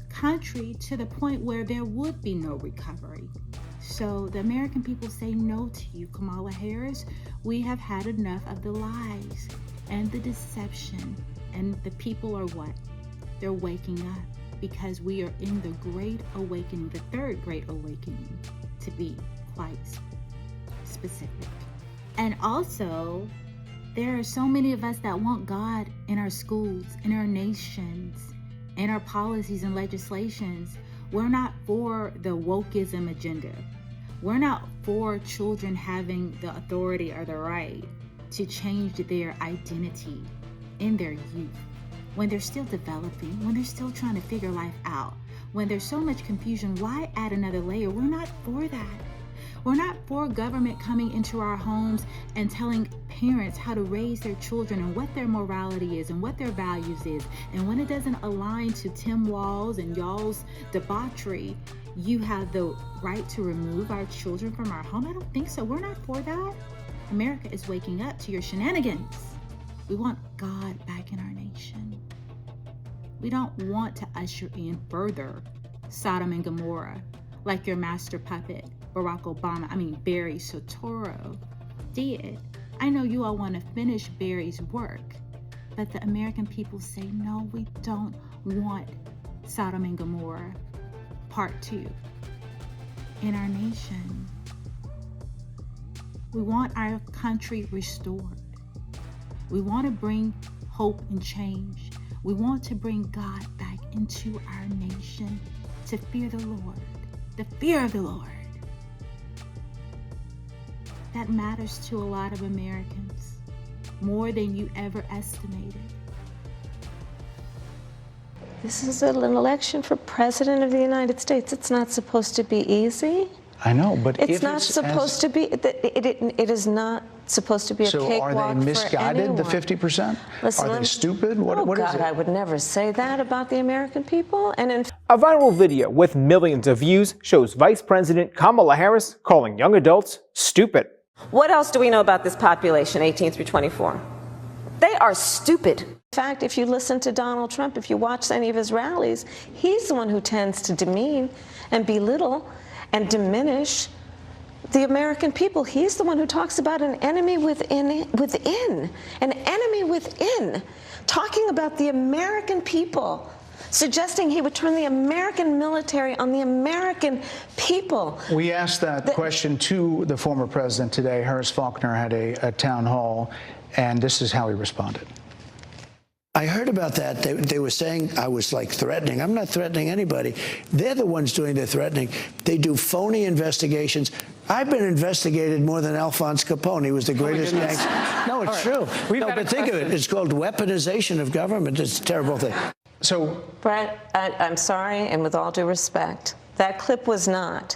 [SPEAKER 1] country to the point where there would be no recovery. So the American people say no to you, Kamala Harris. We have had enough of the lies and the deception. And the people are what? They're waking up, because we are in the Great Awakening, the third Great Awakening, to be quite specific. And also, there are so many of us that want God in our schools, in our nations, in our policies and legislations. We're not for the wokeism agenda. We're not for children having the authority or the right to change their identity in their youth, when they're still developing, when they're still trying to figure life out, when there's so much confusion. Why add another layer? We're not for that. We're not for government coming into our homes and telling parents how to raise their children and what their morality is and what their values is. And when it doesn't align to Tim Walz and y'all's debauchery, you have the right to remove our children from our home? I don't think so. We're not for that. America is waking up to your shenanigans. We want God back in our nation. We don't want to usher in further Sodom and Gomorrah like your master puppet, Barry Soetoro did. I know you all want to finish Barry's work, but the American people say, no, we don't want Sodom and Gomorrah Part 2 in our nation. We want our country restored. We want to bring hope and change. We want to bring God back into our nation, to fear the Lord, the fear of the Lord. That matters to a lot of Americans, more than you ever estimated.
[SPEAKER 3] This is an election for President of the United States. It's not supposed to be easy.
[SPEAKER 10] I know, but
[SPEAKER 3] it's not supposed to be. It is not supposed to be a cakewalk for anyone.
[SPEAKER 10] So are they misguided, the 50%? Are they stupid? What is it?
[SPEAKER 3] I would never say that about the American people. And
[SPEAKER 11] a viral video with millions of views shows Vice President Kamala Harris calling young adults stupid.
[SPEAKER 3] What else do we know about this population, 18 through 24? They are stupid. In fact, if you listen to Donald Trump, if you watch any of his rallies, he's the one who tends to demean and belittle and diminish the American people. He's the one who talks about an enemy within, an enemy within, talking about the American people, suggesting he would turn the American military on the American people.
[SPEAKER 10] We asked that question to the former president today. Harris Faulkner had a town hall, and this is how he responded.
[SPEAKER 12] I heard about that. They were saying I was like threatening. I'm not threatening anybody. They're the ones doing the threatening. They do phony investigations. I've been investigated more than Alphonse Capone. He was the greatest gangster. No, it's true. No, but think of it. It's called weaponization of government. It's a terrible thing.
[SPEAKER 10] So,
[SPEAKER 3] Bret, I'm sorry, and with all due respect, that clip was not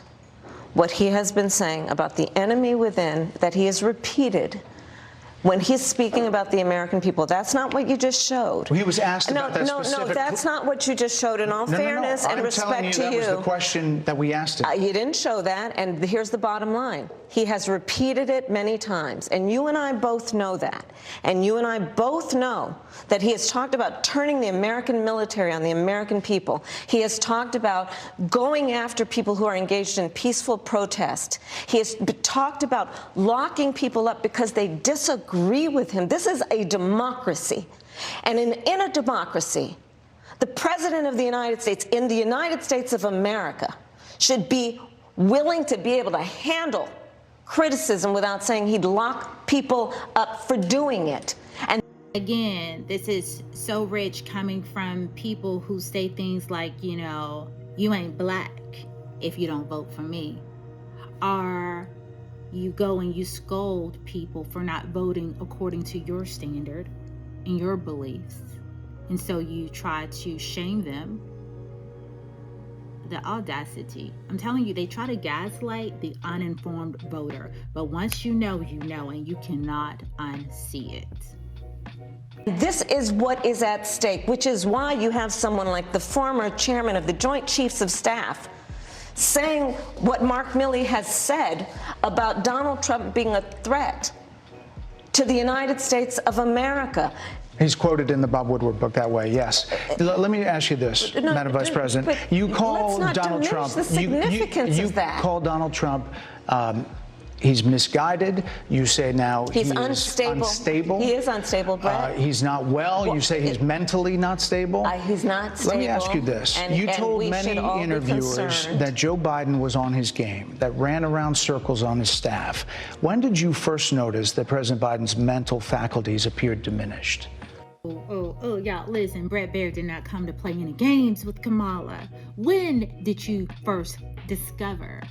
[SPEAKER 3] what he has been saying about the enemy within, that he has repeated when he's speaking about the American people. That's not what you just showed.
[SPEAKER 10] Well, he was asked about that specific...
[SPEAKER 3] No, that's not what you just showed. In all fairness and respect to you,
[SPEAKER 10] that was the question that we asked him.
[SPEAKER 3] You didn't show that, and here's the bottom line. He has repeated it many times, and you and I both know that. And you and I both know that he has talked about turning the American military on the American people. He has talked about going after people who are engaged in peaceful protest. He has talked about locking people up because they disagree with him. This is a democracy. And in a democracy, the President of the United States, in the United States of America, should be willing to be able to handle criticism without saying he'd lock people up for doing it. And
[SPEAKER 1] again, this is so rich coming from people who say things like, you know, you ain't black if you don't vote for me. Or you go and you scold people for not voting according to your standard and your beliefs. And so you try to shame them. The audacity. I'm telling you, they try to gaslight the uninformed voter. But once you know, and you cannot unsee it.
[SPEAKER 3] This is what is at stake, which is why you have someone like the former chairman of the Joint Chiefs of Staff saying what Mark Milley has said about Donald Trump being a threat to the United States of America.
[SPEAKER 10] He's quoted in the Bob Woodward book that way, yes. Let me ask you this, Madam Vice President. You call Donald Trump...
[SPEAKER 3] The significance of that.
[SPEAKER 10] You call Donald Trump... he's misguided. You say now
[SPEAKER 3] he's unstable. He is unstable, Brett.
[SPEAKER 10] He's not well. You say he's mentally not stable.
[SPEAKER 3] He's not stable.
[SPEAKER 10] Let me ask you this. You told many interviewers that Joe Biden was on his game, that ran around circles on his staff. When did you first notice that President Biden's mental faculties appeared diminished?
[SPEAKER 1] Oh, y'all, listen, Bret Baier did not come to play any games with Kamala. When did you first discover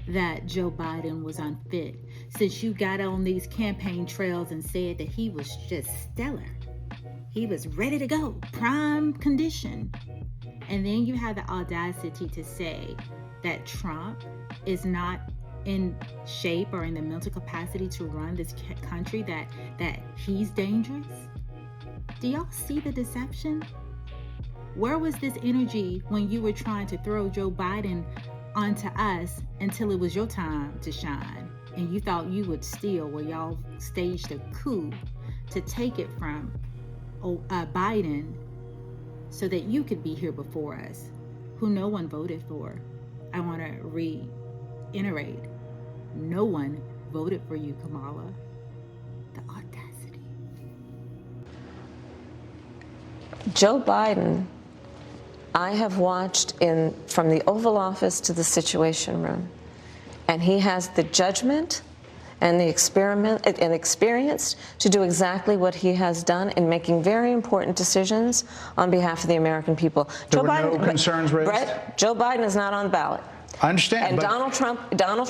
[SPEAKER 1] that Joe Biden was unfit, since you got on these campaign trails and said that he was just stellar? He was ready to go, prime condition. And then you have the audacity to say that Trump is not in shape or in the mental capacity to run this country, that he's dangerous. Do y'all see the deception? Where was this energy when you were trying to throw Joe Biden onto us until it was your time to shine, and you thought you would steal, where y'all staged a coup to take it from Biden so that you could be here before us, who no one voted for? I want to reiterate, no one voted for you, Kamala. The audacity.
[SPEAKER 3] Joe Biden, I have watched from the Oval Office to the Situation Room, and he has the judgment and the experience to do exactly what he has in making very important decisions on behalf of the American people.
[SPEAKER 10] There were no concerns raised?
[SPEAKER 3] Brett, Joe Biden is not on the ballot.
[SPEAKER 10] I understand.
[SPEAKER 3] And Donald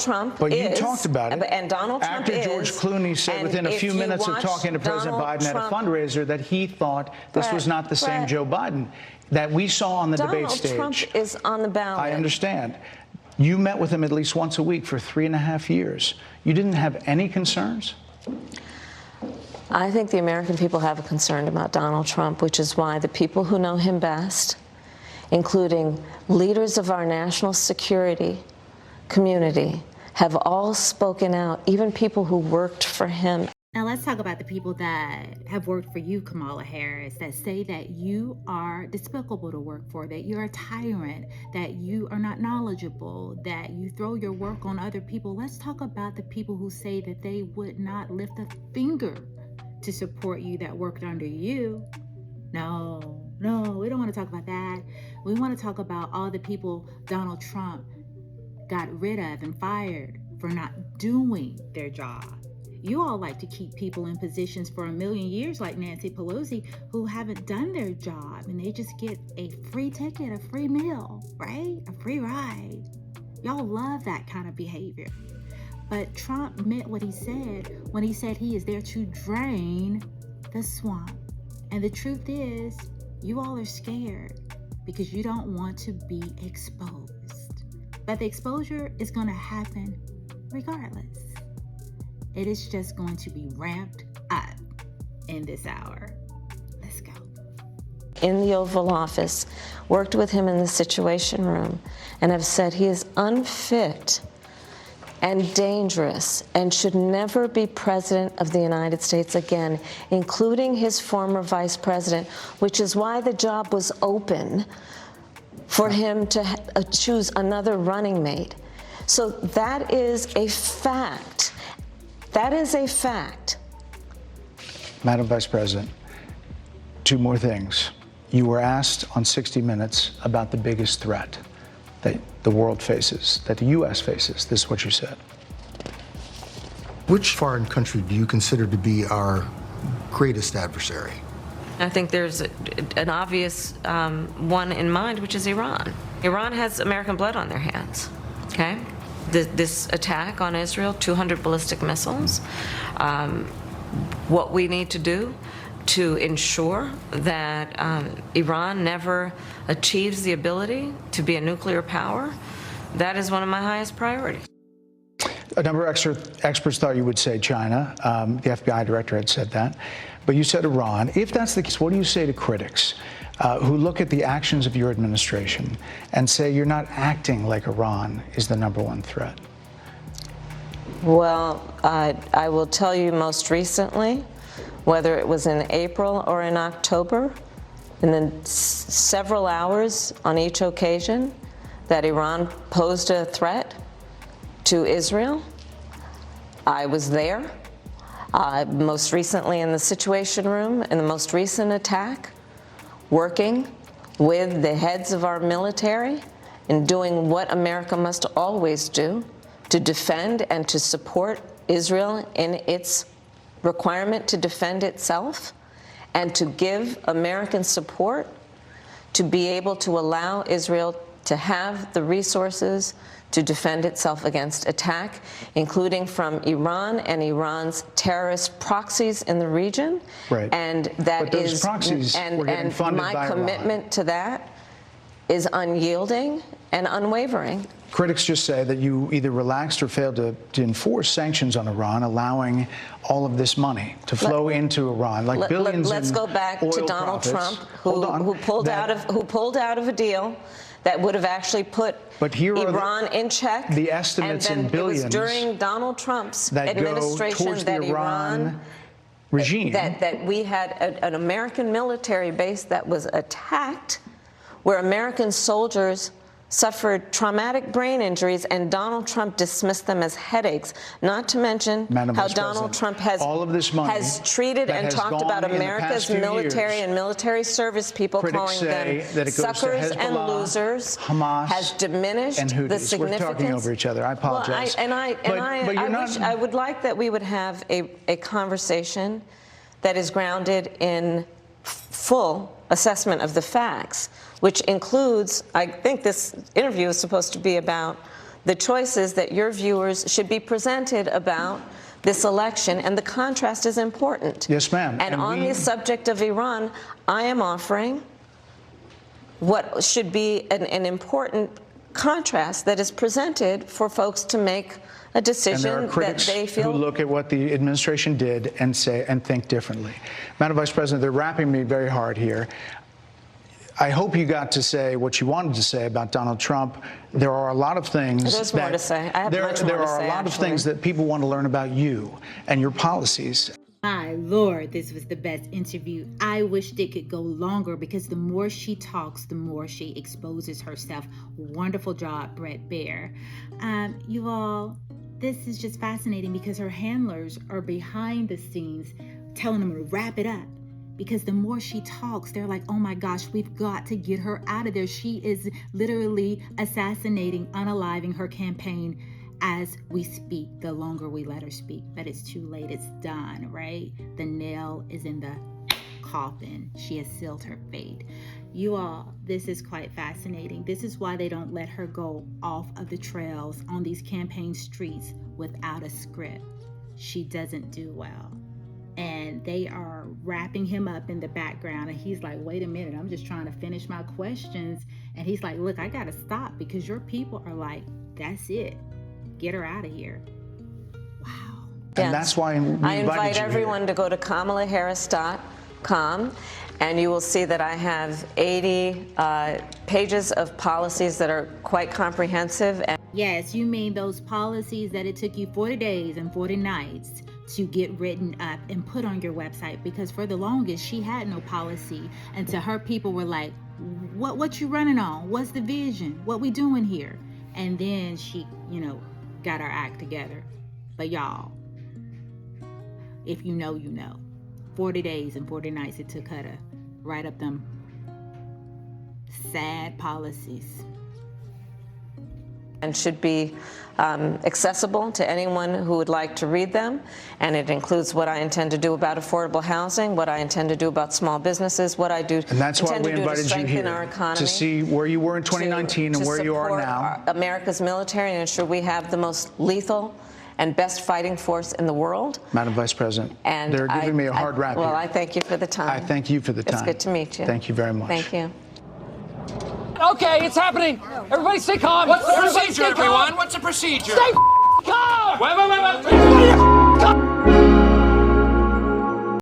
[SPEAKER 3] Trump
[SPEAKER 10] but
[SPEAKER 3] is.
[SPEAKER 10] You talked about it.
[SPEAKER 3] And Donald Trump
[SPEAKER 10] After George Clooney said within a few minutes of talking to President Biden at a fundraiser that he thought this was not the same Joe Biden that we saw on the debate stage.
[SPEAKER 3] Donald Trump is on the ballot.
[SPEAKER 10] I understand. You met with him at least once a week for 3.5 years. You didn't have any concerns?
[SPEAKER 3] I think the American people have a concern about Donald Trump, which is why the people who know him best, including leaders of our national security community, have all spoken out, even people who worked for him.
[SPEAKER 1] Now let's talk about the people that have worked for you, Kamala Harris, that say that you are despicable to work for, that you're a tyrant, that you are not knowledgeable, that you throw your work on other people. Let's talk about the people who say that they would not lift a finger to support you, that worked under you. No, we don't want to talk about that. We want to talk about all the people Donald Trump got rid of and fired for not doing their job. You all like to keep people in positions for 1,000,000 years, like Nancy Pelosi, who haven't done their job, and they just get a free ticket, a free meal, right? A free ride. Y'all love that kind of behavior. But Trump meant what he said when he said he is there to drain the swamp. And the truth is, you all are scared because you don't want to be exposed. But the exposure is going to happen regardless. It is just going to be ramped up in this hour. Let's go.
[SPEAKER 3] In the Oval Office, worked with him in the Situation Room, and have said he is unfit and dangerous and should never be president of the United States again, including his former vice president, which is why the job was open for him to choose another running mate. So that is a fact. That is a fact.
[SPEAKER 10] Madam Vice President, two more things. You were asked on 60 Minutes about the biggest threat that the world faces, that the U.S. faces. This is what you said.
[SPEAKER 5] Which foreign country do you consider to be our greatest adversary?
[SPEAKER 13] I think there's an obvious one in mind, which is Iran. Iran has American blood on their hands, okay? This attack on Israel, 200 ballistic missiles. What we need to do to ensure that Iran never achieves the ability to be a nuclear power, that is one of my highest priorities.
[SPEAKER 10] A number of experts thought you would say China. The FBI director had said that. But you said Iran. If that's the case, what do you say to critics who look at the actions of your administration and say you're not acting like Iran is the #1 threat?
[SPEAKER 3] Well, I will tell you most recently, whether it was in April or in October, in the several hours on each occasion that Iran posed a threat to Israel, I was there. Most recently in the Situation Room, in the most recent attack, working with the heads of our military and doing what America must always do to defend and to support Israel in its requirement to defend itself, and to give American support to be able to allow Israel to have the resources to defend itself against attack, including from Iran and Iran's terrorist proxies in the region.
[SPEAKER 10] Right.
[SPEAKER 3] And that
[SPEAKER 10] but those
[SPEAKER 3] is,
[SPEAKER 10] proxies were getting funded by
[SPEAKER 3] my
[SPEAKER 10] Iran.
[SPEAKER 3] commitment to that is unyielding and unwavering.
[SPEAKER 10] Critics just say that you either relaxed or failed to enforce sanctions on Iran, allowing all of this money to flow into Iran, like billions.
[SPEAKER 3] Let's go back to Donald Trump, who pulled out of a deal that would have actually put Iran in check.
[SPEAKER 10] The estimates in billions.
[SPEAKER 3] It was during Donald Trump's
[SPEAKER 10] that
[SPEAKER 3] administration
[SPEAKER 10] go towards
[SPEAKER 3] that
[SPEAKER 10] the Iran regime.
[SPEAKER 3] That we had an American military base that was attacked, where American soldiers suffered traumatic brain injuries, and Donald Trump dismissed them as headaches, not to mention how Donald Trump has treated and talked about America's military and military service people, calling them suckers and losers,
[SPEAKER 10] Hamas,
[SPEAKER 3] has diminished the significance.
[SPEAKER 10] We're talking over each other. I apologize.
[SPEAKER 3] Well, I would like that we would have a conversation that is grounded in full assessment of the facts, which includes, I think this interview is supposed to be about the choices that your viewers should be presented about this election, and the contrast is important.
[SPEAKER 10] Yes, ma'am.
[SPEAKER 3] And on the subject of Iran, I am offering what should be an important contrast that is presented for folks to make a decision that they feel.
[SPEAKER 10] Who look at what the administration did and say and think differently. Madam Vice President, they're wrapping me very hard here. I hope you got to say what you wanted to say about Donald Trump. There are a lot of things.
[SPEAKER 3] There's more to say. I have much more to say.
[SPEAKER 10] There are a lot of things that people want to learn about you and your policies.
[SPEAKER 1] My Lord, this was the best interview. I wished it could go longer, because the more she talks, the more she exposes herself. Wonderful job, Bret Baier. You all, this is just fascinating, because her handlers are behind the scenes telling them to wrap it up. Because the more she talks, they're like, oh my gosh, we've got to get her out of there. She is literally assassinating, unaliving her campaign as we speak, the longer we let her speak. But it's too late, it's done, right? The nail is in the coffin. She has sealed her fate. You all, this is quite fascinating. This is why they don't let her go off of the trails on these campaign streets without a script. She doesn't do well. And they are wrapping him up in the background, and he's like, wait a minute, I'm just trying to finish my questions. And he's like, look, I gotta stop, because your people are like, that's it, get her out of here. Wow.
[SPEAKER 10] And that's why we
[SPEAKER 3] I
[SPEAKER 10] invited
[SPEAKER 3] invite
[SPEAKER 10] you
[SPEAKER 3] everyone to go to KamalaHarris.com, and you will see that I have 80 pages of policies that are quite comprehensive.
[SPEAKER 1] Yes, you mean those policies that it took you 40 days and 40 nights to get written up and put on your website, because for the longest she had no policy, and to her people were like, what you running on? What's the vision? What we doing here? And then she, got her act together. But y'all, if you know, you know. 40 days and 40 nights it took her to write up them sad policies.
[SPEAKER 3] And should be accessible to anyone who would like to read them. And it includes what I intend to do about affordable housing, what I intend to do about small businesses, what I do
[SPEAKER 10] And that's why we invited you here,
[SPEAKER 3] our economy,
[SPEAKER 10] to see where you were in 2019 and where you are now.
[SPEAKER 3] America's military and ensure we have the most lethal and best fighting force in the world.
[SPEAKER 10] Madam Vice President,
[SPEAKER 3] and
[SPEAKER 10] they're giving me a hard rap
[SPEAKER 3] Well,
[SPEAKER 10] here.
[SPEAKER 3] I thank you for the time.
[SPEAKER 10] I thank you for the time.
[SPEAKER 3] It's good to meet you.
[SPEAKER 10] Thank you very much.
[SPEAKER 3] Thank you.
[SPEAKER 14] Okay, it's happening. Everybody stay calm.
[SPEAKER 15] What's the procedure, everyone? What's the procedure?
[SPEAKER 14] Stay calm!
[SPEAKER 15] Wait.